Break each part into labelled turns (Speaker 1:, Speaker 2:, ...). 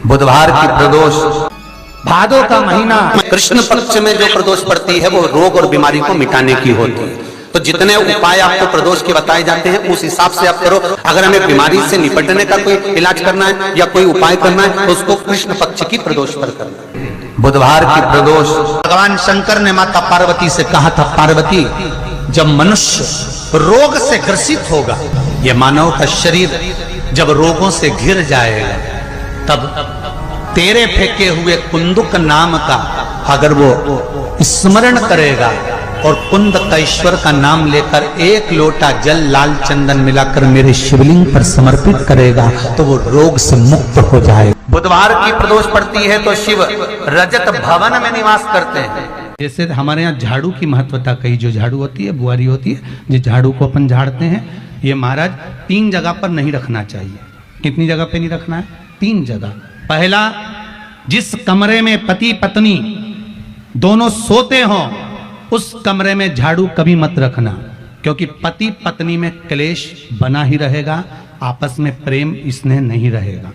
Speaker 1: बुधवार की प्रदोष,
Speaker 2: भादो का महीना,
Speaker 1: कृष्ण पक्ष में जो प्रदोष पड़ती है वो रोग और बीमारी को मिटाने की होती है। तो जितने उपाय आपको प्रदोष के बताए जाते हैं उस हिसाब से आप करो। अगर हमें बीमारी से निपटने का कोई इलाज करना है या कोई उपाय करना है तो उसको कृष्ण पक्ष की प्रदोष पर करना है। बुधवार की प्रदोष,
Speaker 2: भगवान शंकर ने माता पार्वती से कहा था, पार्वती जब मनुष्य रोग से ग्रसित होगा, यह मानव का शरीर जब रोगों से घिर जाएगा, तब तेरे फेंके हुए कुंदुक नाम का अगर वो स्मरण करेगा और कुंद का ईश्वर का नाम लेकर एक लोटा जल लाल चंदन मिलाकर मेरे शिवलिंग पर समर्पित करेगा तो वो रोग से मुक्त हो जाएगा।
Speaker 1: बुधवार की प्रदोष पड़ती है तो शिव रजत भवन में निवास करते हैं।
Speaker 2: जैसे हमारे यहाँ झाड़ू की महत्वता कही, जो झाड़ू होती है, बुआरी होती है, जिस झाड़ू को अपन झाड़ते हैं, ये महाराज 3 जगह पर नहीं रखना चाहिए। कितनी जगह पे नहीं रखना है? 3 जगह। पहला, जिस कमरे में पति पत्नी दोनों सोते हों उस कमरे में झाड़ू कभी मत रखना, क्योंकि पति पत्नी में क्लेश बना ही रहेगा, आपस में प्रेम स्नेह नहीं रहेगा।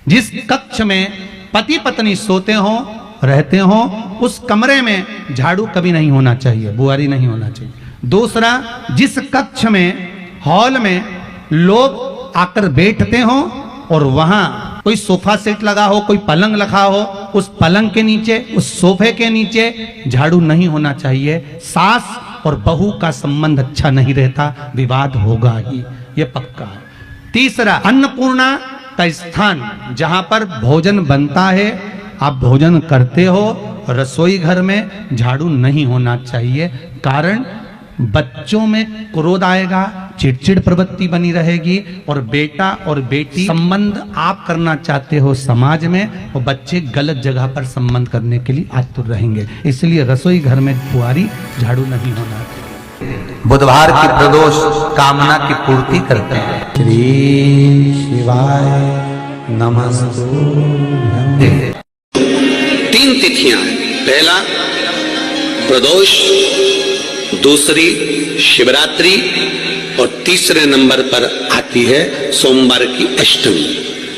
Speaker 2: जिस कक्ष में पति पत्नी सोते हों रहते हों उस कमरे में झाड़ू कभी नहीं होना चाहिए, बुआरी नहीं होना चाहिए। दूसरा, जिस कक्ष में हॉल में लोग आकर बैठते हों और वहां कोई सोफा सेट लगा हो, कोई पलंग लगा हो, उस पलंग के नीचे, उस सोफे के नीचे झाड़ू नहीं होना चाहिए। सास और बहू का संबंध अच्छा नहीं रहता, विवाद होगा ही, ये पक्का है। तीसरा, अन्नपूर्णा का स्थान जहां पर भोजन बनता है, आप भोजन करते हो, रसोई घर में झाड़ू नहीं होना चाहिए। कारण बच्चों में क्रोध आएगा, चिड़चिड़ प्रवृत्ति बनी रहेगी और बेटा और बेटी संबंध आप करना चाहते हो समाज में, और बच्चे गलत जगह पर संबंध करने के लिए आतुर रहेंगे। इसलिए रसोई घर में बुआरी झाड़ू नहीं होना चाहिए।
Speaker 1: बुधवार की प्रदोष कामना की पूर्ति करते हैं।
Speaker 2: श्री शिवाय नमस्तुभ्यं।
Speaker 1: 3 तिथियां, पहला प्रदोष, दूसरी शिवरात्रि और तीसरे नंबर पर आती है सोमवार की अष्टमी।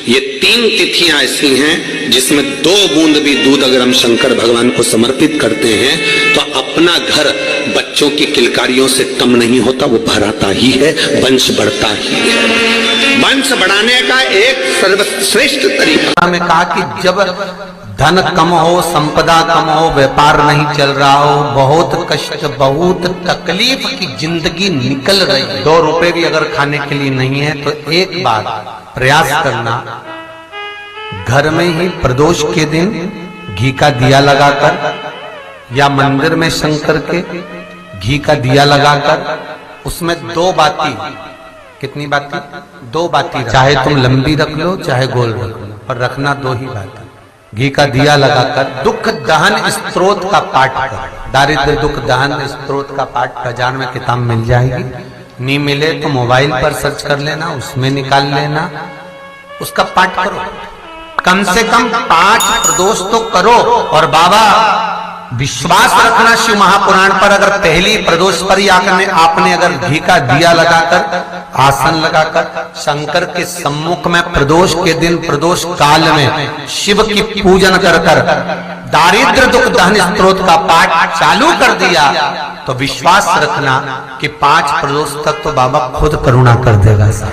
Speaker 1: ये 3 तिथियां ऐसी हैं जिसमें 2 बूंद भी दूध अगर हम शंकर भगवान को समर्पित करते हैं तो अपना घर बच्चों की किलकारियों से कम नहीं होता, वो भराता ही है, वंश बढ़ता ही है। वंश बढ़ाने का एक सर्वश्रेष्ठ तरीका में कहा कि जब धन कम हो, संपदा कम हो, व्यापार नहीं चल रहा हो, बहुत कष्ट, बहुत तकलीफ की जिंदगी निकल रही, 2 रुपए भी अगर खाने के लिए नहीं है तो एक बार प्रयास करना, घर में ही प्रदोष के दिन घी का दिया लगाकर या मंदिर में शंकर के घी का दिया लगाकर उसमें 2 बाती, कितनी बाती? 2 बाती, चाहे तुम लंबी रख लो चाहे गोल रख लो, पर रखना 2 ही बाती। घी का दिया लगाकर दुख दहन स्तोत्र का पाठ कर, दारिद्र दुख दहन स्तोत्र का पाठ बाजार में किताब मिल जाएगी, नहीं मिले तो मोबाइल पर सर्च कर लेना, उसमें निकाल लेना, उसका पाठ करो। कम से कम 5 प्रदोष तो करो। और बाबा विश्वास रखना शिव महापुराण पर, अगर पहली प्रदोष पर ही आपने अगर घी का दिया लगाकर आसन लगाकर शंकर के सम्मुख में प्रदोष के दिन प्रदोष काल में शिव की पूजन कर दारिद्र दुख दहन स्तोत्र का पाठ चालू कर दिया तो विश्वास रखना कि 5 प्रदोष तक तो बाबा खुद करुणा कर देगा। सर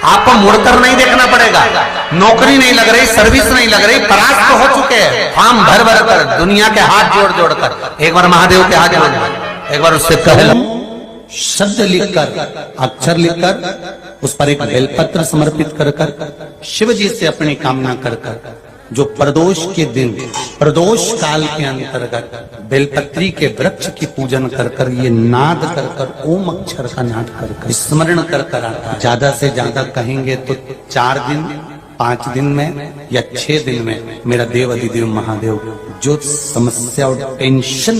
Speaker 1: आपको मुड़कर नहीं देखना पड़ेगा, नौकरी नहीं लग रही, सर्विस नहीं लग रही, परास्त हो चुके हैं, फॉर्म भर भर कर, दुनिया के हाथ जोड़ जोड़ कर, एक बार महादेव के हाथ जोड़, एक बार उससे कह शब्द लिखकर, अक्षर लिखकर, उस पर एक बेलपत्र समर्पित कर शिव जी से अपनी कामना कर जो प्रदोष के दिन, प्रदोष काल के अंतर्गत बेलपत्री के वृक्ष की पूजन कर ये नाद कर ओम अक्षर का नाद कर स्मरण कर आता है। ज्यादा से ज्यादा कहेंगे तो 4 दिन, 5 दिन में या 6 दिन में मेरा देव अधिदेव महादेव जो समस्या और टेंशन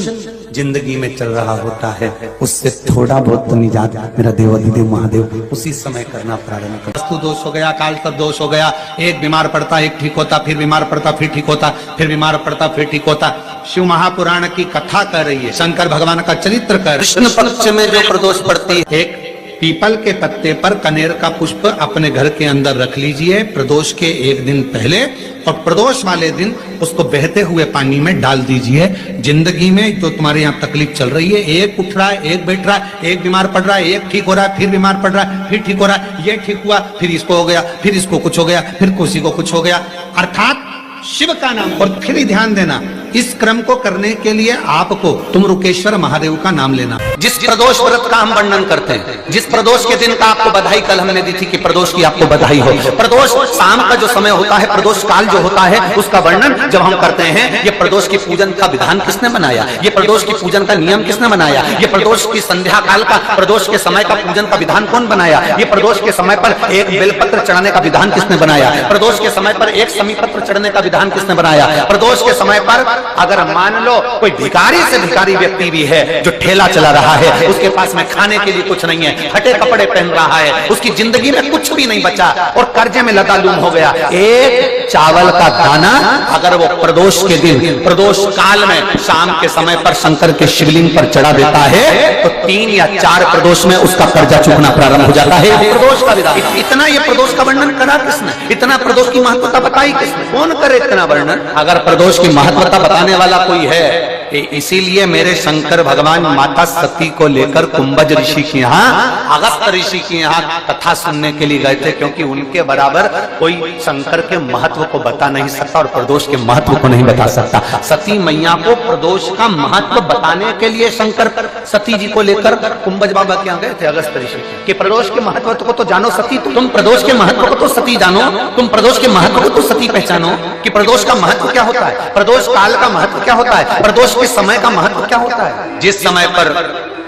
Speaker 1: जिंदगी में चल रहा होता है उससे थोड़ा बहुत तो निजात मेरा देव अधिदेव महादेव उसी समय करना प्रारंभ कर। वास्तु दोष हो गया, काल सर्प दोष हो गया, एक बीमार पड़ता एक ठीक होता, फिर बीमार पड़ता फिर ठीक होता, फिर बीमार पड़ता फिर ठीक होता। शिव महापुराण की कथा कर रही है, शंकर भगवान का चरित्र कर। कृष्ण पक्ष में जो प्रदोष पड़ती है,
Speaker 2: एक पीपल के पत्ते पर कनेर का पुष्प अपने घर के अंदर रख लीजिए प्रदोष के एक दिन पहले, और प्रदोष वाले दिन उसको बहते हुए पानी में डाल दीजिए। जिंदगी में जो तुम्हारे यहाँ तकलीफ चल रही है, एक उठ रहा है, एक बैठ रहा है, एक बीमार पड़ रहा है, एक ठीक हो रहा है, फिर बीमार पड़ रहा है, फिर ठीक हो रहा है, ये ठीक हुआ, फिर इसको हो गया, फिर इसको कुछ हो गया, फिर किसी को कुछ हो गया, अर्थात शिव का नाम। और फिर ही ध्यान देना, इस क्रम को करने के लिए आपको तुम रुकेश्वर महादेव का नाम लेना।
Speaker 1: जिस प्रदोष व्रत का हम वर्णन करते हैं, जिस प्रदोष के दिन का आपको बधाई कल हमने दी थी कि प्रदोष की आपको बधाई हो, प्रदोष शाम का जो समय होता है, प्रदोष काल जो होता है, उसका वर्णन जब हम करते हैं, ये प्रदोष की पूजन का विधान किसने बनाया, ये प्रदोष की पूजन का नियम किसने बनाया, ये प्रदोष की संध्या काल का, प्रदोष के समय का पूजन का विधान कौन बनाया, ये प्रदोष के समय पर एक बेलपत्र चढ़ाने का विधान किसने बनाया, प्रदोष के समय पर एक समीपत्र चढ़ने का विधान किसने बनाया, प्रदोष के समय पर अगर मान लो कोई भिखारी से भिखारी व्यक्ति भी है जो ठेला चला रहा है, उसके पास में खाने के लिए कुछ नहीं है, फटे कपड़े पहन रहा है, उसकी जिंदगी में कुछ भी नहीं बचा और कर्जे में लतालूम हो गया, एक चावल का दाना अगर वो प्रदोष के दिन, प्रदोष काल में शाम के समय पर शंकर के शिवलिंग पर चढ़ा देता है, तो 3 या 4 प्रदोष में उसका कर्जा चुकना प्रारंभ हो जाता है। प्रदोष का विधान, इतना ये प्रदोष का वर्णन करा किसने, इतना प्रदोष की महत्वता बताई किसने, कौन करे इतना वर्णन। अगर प्रदोष की महत्वता बताने वाला कोई है, इसीलिए मेरे शंकर भगवान माता सती को लेकर कुंभज ऋषि के यहाँ, अगस्त्य ऋषि के यहाँ कथा सुनने के लिए गए थे, क्योंकि उनके बराबर कोई शंकर के महत्व को बता नहीं सकता और प्रदोष के महत्व को नहीं बता सकता। सती मैया को प्रदोष का महत्व बताने के लिए शंकर सती जी को लेकर कुंभज बाबा के यहाँ गए थे, अगस्त्य ऋषि के, प्रदोष के महत्व को तो जानो सती, तुम प्रदोष के महत्व को तो सती जानो, तुम प्रदोष के महत्व को तो सती पहचानो कि प्रदोष का महत्व क्या होता है, प्रदोष काल का महत्व क्या होता है, प्रदोष के समय का महत्व क्या होता है। जिस समय पर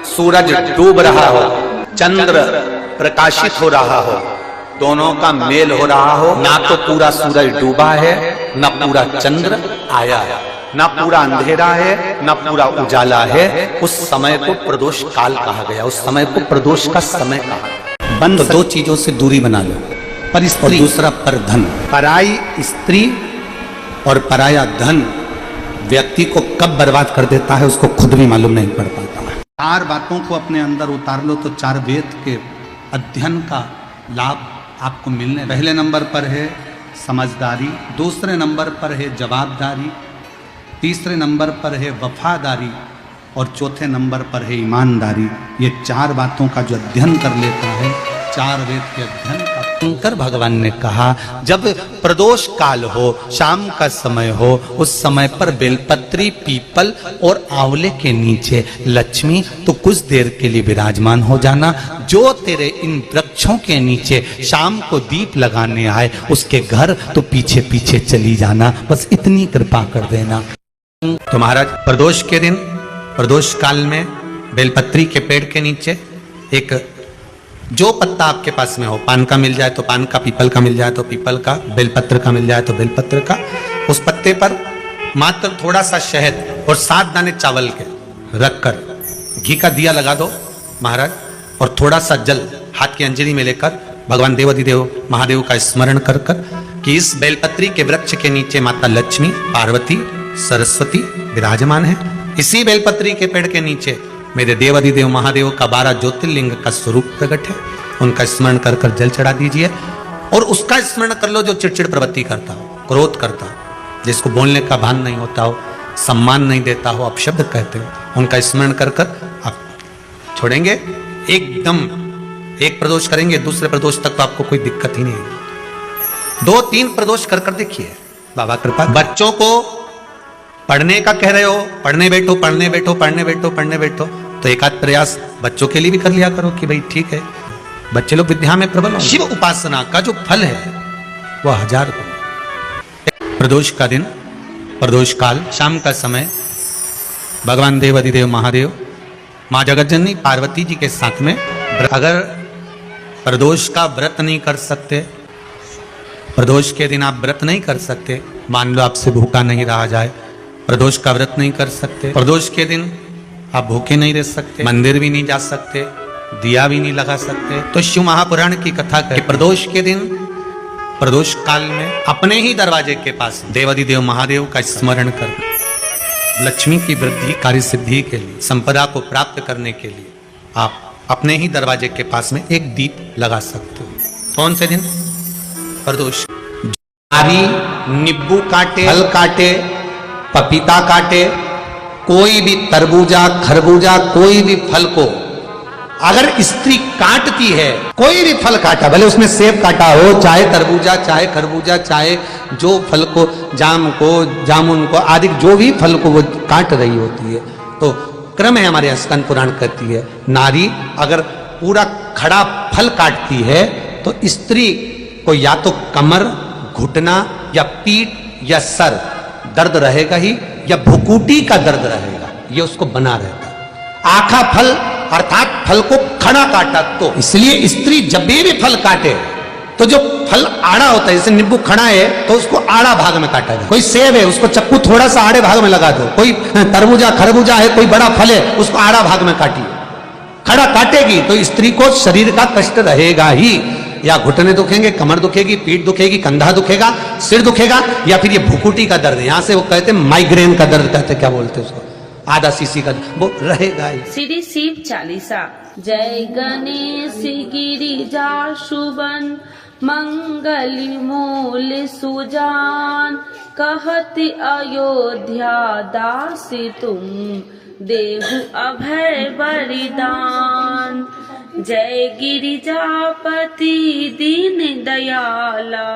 Speaker 1: सूरज डूब रहा हो, चंद्र प्रकाशित हो रहा हो, दोनों का मेल हो रहा हो, ना तो पूरा सूरज डूबा है, ना पूरा चंद्र आया है, ना पूरा अंधेरा है, ना पूरा उजाला है, उस समय को प्रदोष काल कहा गया, उस समय को प्रदोष का समय कहा।
Speaker 2: बंद
Speaker 1: तो 2 चीजों से दूरी बना लो,
Speaker 2: पर स्त्री,
Speaker 1: दूसरा पर धन।
Speaker 2: पराई स्त्री
Speaker 1: और पराया धन व्यक्ति को कब बर्बाद कर देता है उसको खुद भी मालूम नहीं पड़ पाता।
Speaker 2: 4 बातों को अपने अंदर उतार लो तो 4 वेद के अध्ययन का लाभ आपको मिलने। पहले नंबर पर है समझदारी, दूसरे नंबर पर है जवाबदारी, तीसरे नंबर पर है वफादारी और चौथे नंबर पर है ईमानदारी। ये 4 बातों का जो अध्ययन कर लेता है, 4 वेद के अध्ययन का। शंकर भगवान ने कहा जब प्रदोष काल हो, शाम का समय हो, उस समय पर बेलपत्री, पीपल और आंवले के नीचे लक्ष्मी तो कुछ देर के लिए विराजमान हो जाना। जो तेरे इन वृक्षों के नीचे शाम को दीप लगाने आए उसके घर तो पीछे पीछे चली जाना, बस इतनी कृपा कर देना।
Speaker 1: तो महाराज प्रदोष के दिन, प्रदोष काल में बेलपत्री के पेड़ के नीचे एक जो पत्ता आपके पास में हो, पान का मिल जाए तो पान का, पीपल का मिल जाए तो पीपल का, बेलपत्र का मिल जाए तो बेलपत्र का, उस पत्ते पर मात्र थोड़ा सा शहद और 7 दाने चावल के रखकर घी का दिया लगा दो महाराज, और थोड़ा सा जल हाथ की अंजलि में लेकर भगवान देवाधिदेव महादेव का स्मरण कर कर कि इस बेलपत्री के वृक्ष के नीचे माता लक्ष्मी, पार्वती, सरस्वती विराजमान है। इसी बेलपत्री के पेड़ के नीचे मेरे देवाधिदेव महादेव का 12 ज्योतिर्लिंग का स्वरूप प्रकट है, उनका स्मरण कर कर जल चढ़ा दीजिए। और उसका स्मरण कर लो जो चिड़चिड़ प्रवृत्ति करता हो, क्रोध करता हो, जिसको बोलने का भान नहीं होता हो, सम्मान नहीं देता हो, अपशब्द कहते हो, उनका स्मरण कर कर आप छोड़ेंगे। एकदम एक प्रदोष करेंगे, दूसरे प्रदोष तक तो आपको कोई दिक्कत ही नहीं है। 2-3 प्रदोष कर कर देखिए, बाबा कृपा। बच्चों को पढ़ने का कह रहे हो, पढ़ने बैठो, पढ़ने बैठो, पढ़ने बैठो, पढ़ने बैठो, तो एक आध प्रयास बच्चों के लिए भी कर लिया करो कि भाई ठीक है, बच्चे लोग विद्या में प्रबल हो। शिव उपासना का जो फल है वह 1000 गुना। प्रदोष का दिन, प्रदोष काल, शाम का समय, भगवान देवाधिदेव महादेव, माँ जगतजननी पार्वती जी के साथ में, अगर प्रदोष का व्रत नहीं कर सकते, प्रदोष के दिन आप व्रत नहीं कर सकते, मान लो आपसे भूखा नहीं रहा जाए, प्रदोष का व्रत नहीं कर सकते, प्रदोष के दिन आप भूखे नहीं रह सकते, मंदिर भी नहीं जा सकते, दिया भी नहीं लगा सकते, तो शिव महापुराण की कथा कि प्रदोष के दिन, प्रदोष काल में अपने ही दरवाजे के पास देवाधिदेव महादेव का स्मरण कर लक्ष्मी की वृद्धि, कार्य सिद्धि के लिए, संपदा को प्राप्त करने के लिए आप
Speaker 2: अपने ही दरवाजे के पास में एक दीप लगा सकते हो। कौन से दिन? प्रदोष। नारी नींबू काटे, फल काटे, पपीता काटे, कोई भी तरबूजा खरबूजा कोई भी फल को अगर स्त्री काटती है, कोई भी फल काटा, भले उसमें सेब काटा हो, चाहे तरबूजा चाहे खरबूजा, चाहे जो फल को, जाम को, जामुन को आदि जो भी फल को वो काट रही होती है, तो क्रम है हमारे स्कंद पुराण कहती है, नारी अगर पूरा खड़ा फल काटती है तो स्त्री को या तो कमर, घुटना या पीठ या सर दर्द रहेगा ही, या भुकुटी का दर्द रहेगा, ये उसको बना रहता है। आखा फल अर्थात फल को खड़ा काटा, तो इसलिए स्त्री जब भी फल काटे तो जो फल आड़ा होता है, जैसे नींबू खड़ा है तो उसको आड़ा भाग में काटा जाए, कोई सेब है उसको चक्कू थोड़ा सा आड़े भाग में लगा दो, कोई तरबूजा खरबूजा है कोई बड़ा फल है उसको आड़ा भाग में काटिए। खड़ा काटेगी तो स्त्री को शरीर का कष्ट रहेगा ही, या घुटने दुखेंगे, कमर दुखेगी, पीठ दुखेगी, कंधा दुखेगा, सिर दुखेगा, या फिर ये भुकुटी का दर्द, यहां से वो कहते हैं माइग्रेन का दर्द कहते, क्या बोलते हैं उसको, आधा सीसी का वो रहेगा ही।
Speaker 3: श्री शिव चालीसा। जय गणेश गिरिजा शुभन मंगली मूल सुजान, कहति अयोध्या दासी तुम देहु अभय बलिदान। जय गिरिजापति दीन दयाला,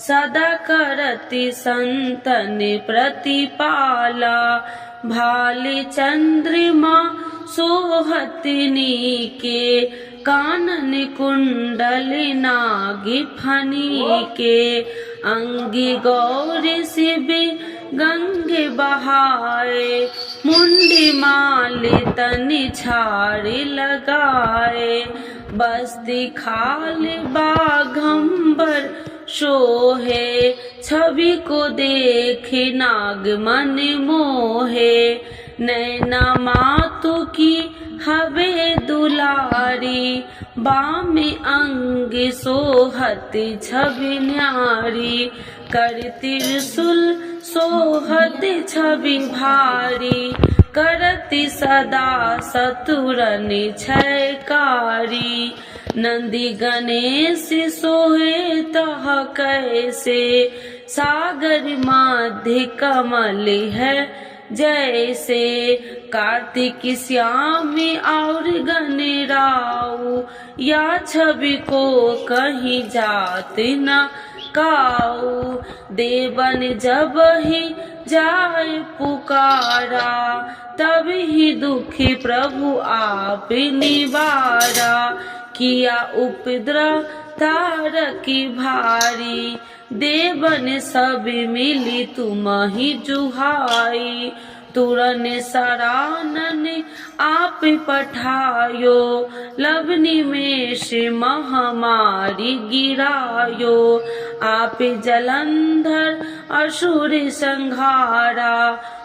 Speaker 3: सदा करति संतन प्रतिपाला। भाले चंद्रमा सोहतनी के, कानन कुंडल नागी फनी के। अंगी गौरी शिव गंगे बहाए, मुंडी माले तनि छाड़ी लगाए। बस्ती खाल बाघंबर शोहे, छवि को देखे नाग मन मोहे। नैना मातु की हवे दुलारी, बामे अंग सोहत छवि न्यारी। कर त्रिशूल सोहत छवि भारी, करति सदा सतुरन छयकारी। नंदी गणेश सोहे तह कैसे, सागर माध्य कमल है जैसे। कार्तिक श्याम और गणराऊ, या छवि को कहीं जात न काऊ। देवन जब ही जाए पुकारा, तब ही दुखी प्रभु आप निवारा। किया उपद्रव तारकी भारी, देवन सब मिली तुम ही जुहाई। तुरन सरानन आप पठायो, लवनी में से महामारी गिरायो। आप जलंधर असुर संहारा,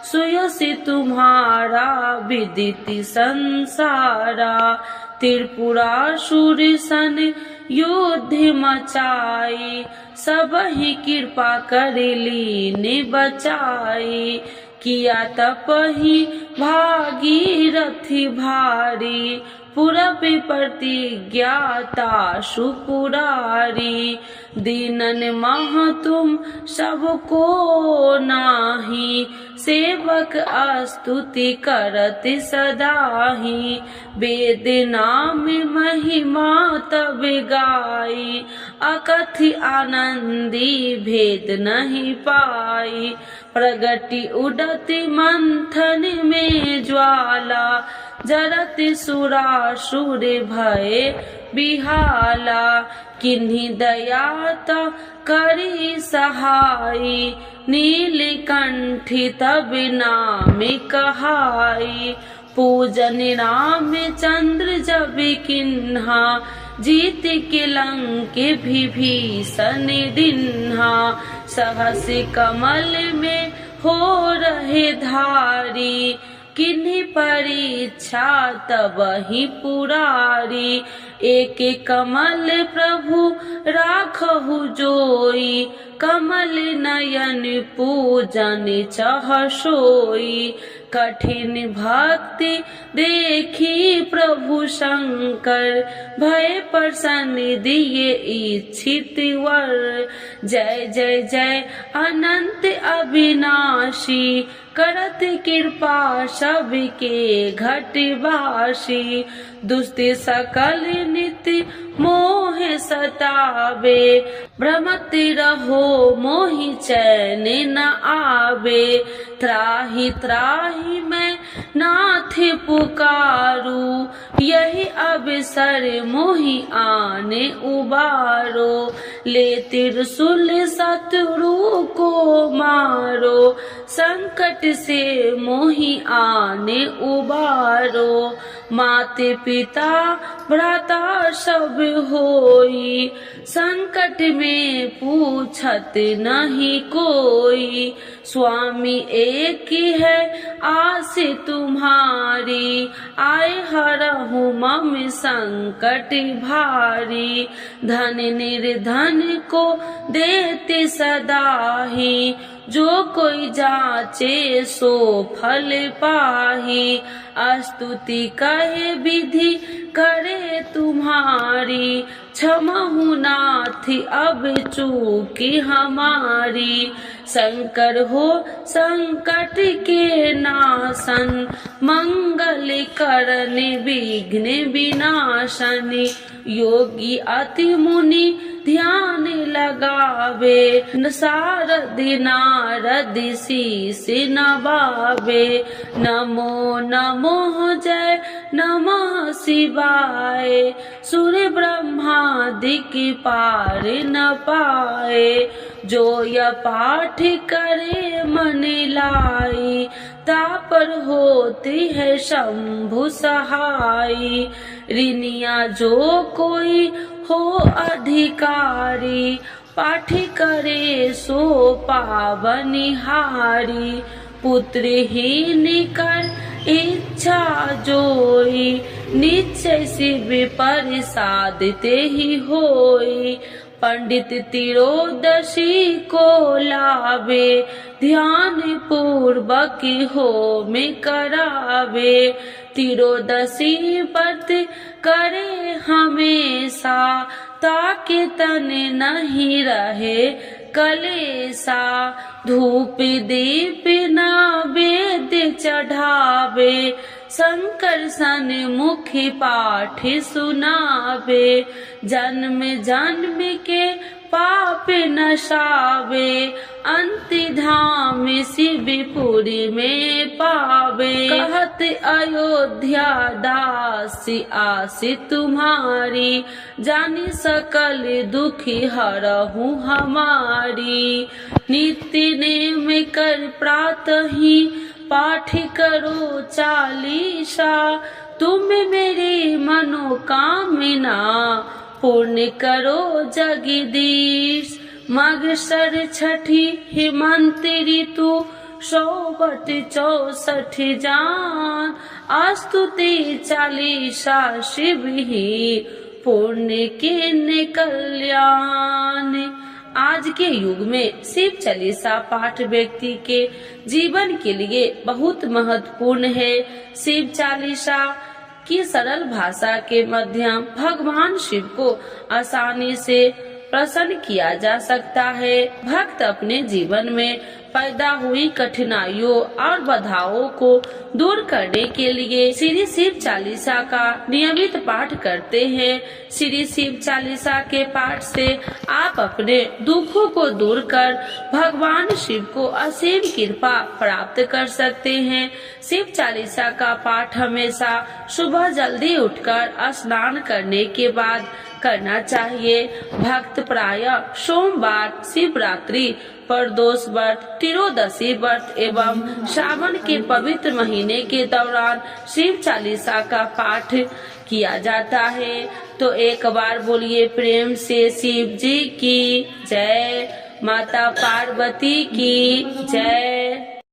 Speaker 3: सुयसि तुम्हारा विदित संसारा। त्रिपुरासुर सन युद्ध मचाई, सब ही कृपा कर लीने बचाई। किया तपहि भागीरथी भारी, पूरब प्रतिज्ञाता सुपुरारी। दीनन मह तुम सबको नाही, सेवक स्तुति करत सदाही। वेद नाम महिमा तब गाई, अकथि आनंदी भेद नहीं पाई। प्रगति उडति मंथन में ज्वाला, जरत सुरासुर भय बिहाला। किन्हीं दयात करी सहाई, नीलकंठी तब नाम कहाई। पूजन राम चंद्र जब किन्हा, जीत के लंक विभीषण दिन्हा। सहस कमल में हो रहे धारी, किन्हीं परीक्षा तब ही पुरारी। एक कमल प्रभु राखहु जोई, कमल नयन पूजन चह सोई। कठिन भक्ति देखी प्रभु शंकर, भय प्रसन्न दिए इच्छित वर। जय जय जय अनंत अविनाशी, करत कृपा सबके घटवासी। दुष्ट सकल नित्य मोह सतावे, भ्रमत रहो मोहि चैन न आवे। त्राहि त्राहि मैं नाथ पुकारू, यही अवसर मोहि आने उबारो। ले त्रिशूल शत्रु को मारो, संकट से मोहि आने उबारो। माते पिता भ्राता सब होई, संकट में पूछत नहीं कोई। स्वामी एक है आस तुम्हारी, आए हरहु मम संकट भारी। धन निर्धन को देते सदाही, जो कोई जाचे सो फल पाही। स्तुति कहे विधि करे तुम्हारी, क्षमहु नाथ अब चूकी हमारी। शंकर हो संकट के नाशन, मंगल करन विघ्न विनाशन। योगी अति मुनि ध्यान लगावे, सारद नारद शीस नवावे। नमो नमो जय नमः शिवाय, सूर्य ब्रह्मादि की पार न पाए। जो यह पाठ करे मन लाई, तापर होती है शंभु सहाई। ऋनिया जो कोई हो अधिकारी, पाठ करे सो पावनिहारी। पुत्रहीन कर इच्छा जोई, निश्चय शिव प्रसाद ते ही होई। पंडित तिरोदशी को लावे, ध्यान पूर्वक हो में करावे। तिरोदशी व्रत करे हमेशा, ताकि तन नहीं रहे कलेसा। धूप दीप नैवेद्य चढ़ावे, शंकर सन मुखी पाठ सुनावे। जन्म जन्म के पाप नशावे, अंति धाम शिवपुरी में पावे। कहत अयोध्या दासी आसी तुम्हारी, जानी सकल दुखी हरहु हमारी। नित्य नेम कर प्रातः ही पाठ करो चालीसा, तुम मेरी मनोकामना पूर्ण करो जगदीश। माघ छठी हेमंत ऋतु, 164 जान, स्तुति चालीसा शिव ही पुण्य के कल्याण। आज के युग में शिव चालीसा पाठ व्यक्ति के जीवन के लिए बहुत महत्वपूर्ण है। शिव चालीसा की सरल भाषा के माध्यम भगवान शिव को आसानी से प्रसन्न किया जा सकता है। भक्त अपने जीवन में पैदा हुई कठिनाइयों और बाधाओं को दूर करने के लिए श्री शिव चालीसा का नियमित पाठ करते हैं। श्री शिव चालीसा के पाठ से आप अपने दुखों को दूर कर भगवान शिव को असीम कृपा प्राप्त कर सकते हैं। शिव चालीसा का पाठ हमेशा सुबह जल्दी उठकर स्नान करने के बाद करना चाहिए। भक्त प्रायः सोमवार, शिवरात्रि, प्रदोष व्रत, त्रियोदशी व्रत एवं श्रावण के पवित्र महीने के दौरान शिव चालीसा का पाठ किया जाता है। तो एक बार बोलिए प्रेम से शिव जी की जय, माता पार्वती की जय।